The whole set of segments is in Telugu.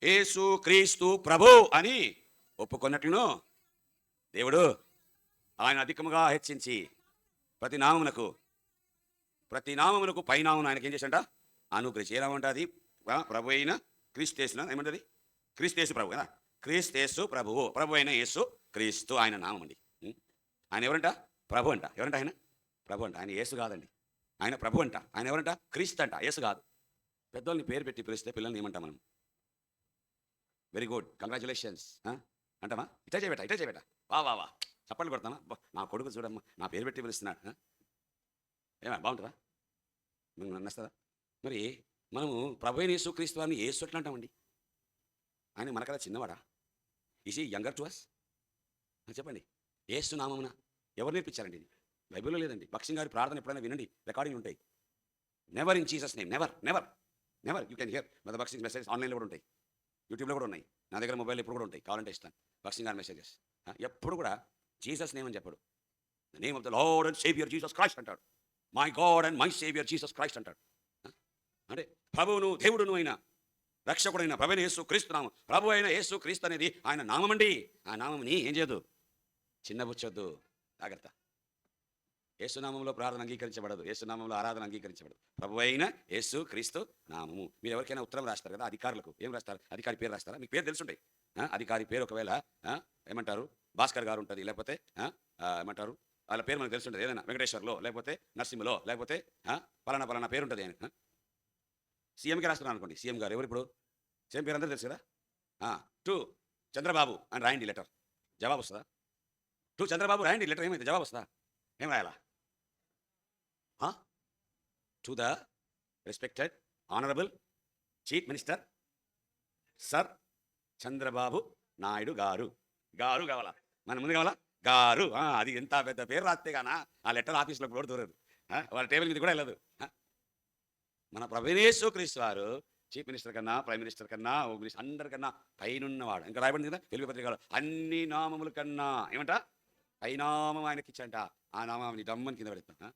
యేసు క్రీస్తు ప్రభు అని ఒప్పుకొన్నట్లును దేవుడు ఆయన అధికముగా హెచ్చించి ప్రతి నామమునకు పైనామను ఆయనకి ఏం చేసంట అనుగ్రహించి. ఏ నామం ఉంటుంది? ప్రభు అయిన క్రీస్తేసిన ఏమంటుంది? క్రీస్తేసు ప్రభు కదా, క్రీస్తేసు ప్రభువు, ప్రభు అయిన యేసు క్రీస్తు ఆయన నామం అండి. ఆయన ఎవరంట? ప్రభు అంట. ఎవరంట ఆయన? ప్రభు అంట. ఆయన యేసు కాదండి, ఆయన ప్రభు అంట. ఆయన ఎవరంట? క్రీస్తు అంట, యేసు కాదు. పెద్దోళ్ళని పేరు పెట్టి పిలిస్తే పిల్లల్ని ఏమంటాం మనం? వెరీ గుడ్, కంగ్రాచులేషన్స్ అంటామా? ఇటే చేయబెట్ట వా వా వా చప్పట్లు కొడతామా? నా కొడుకు చూడమ్మా నా పేరు పెట్టి పిలుస్తున్నాడు. ఏమా బాగుంటుందా? నన్నస్తుందా? మరి మనము ప్రభు అయిన యేసు క్రీస్తు వారిని యేసు ఎట్లా అంటామండి? ఆయన మనకదా చిన్నవాడా? ఈజ్ ఈ యంగర్ టు అస్? చెప్పండి. యేసు నామమున ఎవరు నేర్పించారండి ఇది? బైబిల్లో లేదండి. భక్సింగ్ గారి ప్రార్థన ఎప్పుడైనా వినండి, రికార్డింగ్ ఉంటాయి. Never in Jesus name, never never never. You can hear మద భక్సింగ్ మెసేజ్ ఆన్లైన్లో కూడా ఉంటాయి, యూట్యూబ్లో కూడా ఉన్నాయి, నా దగ్గర మొబైల్ ఎప్పుడు కూడా ఉంటాయి, కావాలంటే ఇస్తాను. భక్సింగ్ గారి మెసేజెస్ ఎప్పుడు కూడా జీసస్ నేమ్ అని చెప్పడు. The name of the Lord and saviour Jesus Christ అంటాడు. My God and my saviour Jesus Christ అంటాడు. అంటే ప్రభువును దేవుడును అయిన రక్షకుడైన ప్రభు అయిన యేసు క్రీస్తు నామం, ప్రభు అయిన యేసు క్రీస్తు అనేది ఆయన నామం అండి. ఆ నామంని ఏం చేయదు, చిన్నబుచ్చొద్దు, జాగ్రత్త. యేసునామంలో ప్రార్థన అంగీకరించబడదు, యేసునామంలో ఆరాధన అంగీకరించబడదు. ప్రభు అయిన యేసు క్రీస్తు నామము. మీరు ఎవరికైనా ఉత్తరం రాస్తారు కదా, అధికారులకు ఏం రాస్తారు? అధికారి పేరు రాస్తారా? మీకు పేరు తెలుసుంటాయి. అధికారి పేరు ఒకవేళ ఏమంటారు, భాస్కర్ గారు ఉంటుంది, లేకపోతే ఏమంటారు వాళ్ళ పేరు మనకు తెలుసుంటుంది. ఏదైనా వెంకటేశ్వర్లో, లేకపోతే నరసింహలో, లేకపోతే పలానా పలానా పేరు ఉంటుంది. ఆయన సీఎంకి రాస్తున్నారు అనుకోండి, సీఎం గారు ఎవరు ఇప్పుడు? సీఎం పేరు అందరూ తెలుసు కదా. టు చంద్రబాబు అని రాయండి లెటర్, జవాబు వస్తుందా? టు చంద్రబాబు రాయండి లెటర్, ఏమైతే జవాబు వస్తుందా? ఏం రాయాలా? To the respected honourable chief minister sir Chandrababu Naidu గారు. గారు కావాలా? మన ముందు కావాలా? గారు. అది ఎంత పెద్ద పేరు రాస్తే గానా ఆ లెటర్ ఆఫీస్లోకి కూడా దూరదు, వాళ్ళ టేబుల్ మీద కూడా వెళ్ళదు. మన ప్రభు యేసు క్రీస్తు వారు చీఫ్ మినిస్టర్ కన్నా, ప్రైమ్ మినిస్టర్ కన్నా, హోమ్ మినిస్టర్ అందరికన్నా పైనున్నవాడు. ఇంకా రాయబడింది కదా తెలుగు పత్రికలో, అన్ని నామముల కన్నా ఏమంట పైనామం ఆయనకి ఇచ్చంట. ఆ నామాన్ని దమ్మని కింద పెడతా.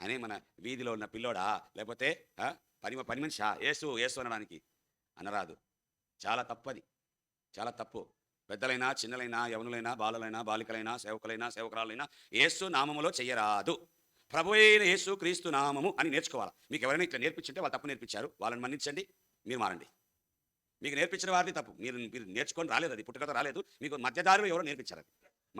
అనే మన వీధిలో ఉన్న పిల్లోడా, లేకపోతే పని మనిషా యేసు యేసు అనడానికి అనరాదు. చాలా తప్పది, చాలా తప్పు. పెద్దలైనా, చిన్నలైనా, యవనులైనా, బాలులైనా, బాలికలైనా, సేవకులైనా, సేవకురాలైనా యేసు నామములో చెయ్యరాదు. ప్రభు అయిన యేసు క్రీస్తు నామము అని నేర్చుకోవాలి. మీకు ఎవరైనా ఇట్లా నేర్పించుంటే వాళ్ళు తప్పు నేర్పించారు, వాళ్ళని మన్నించండి, మీరు మారండి. మీకు నేర్పించిన వారిది తప్పు, మీరు నేర్చుకొని రాలేదు, అది పుట్టుకతో రాలేదు, మీకు మధ్యదారిలో ఎవరో నేర్పించారు. అది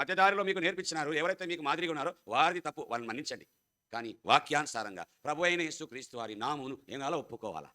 మధ్యదారిలో మీకు నేర్పించినారు, ఎవరైతే మీకు మాదిరిగా ఉన్నారో వారిది తప్పు, వాళ్ళని మన్నించండి. కానీ వాక్యానుసారంగా ప్రభు అయిన యేసు క్రీస్తు వారి నామమును ఏం కావాలో ఒప్పుకోవాలా.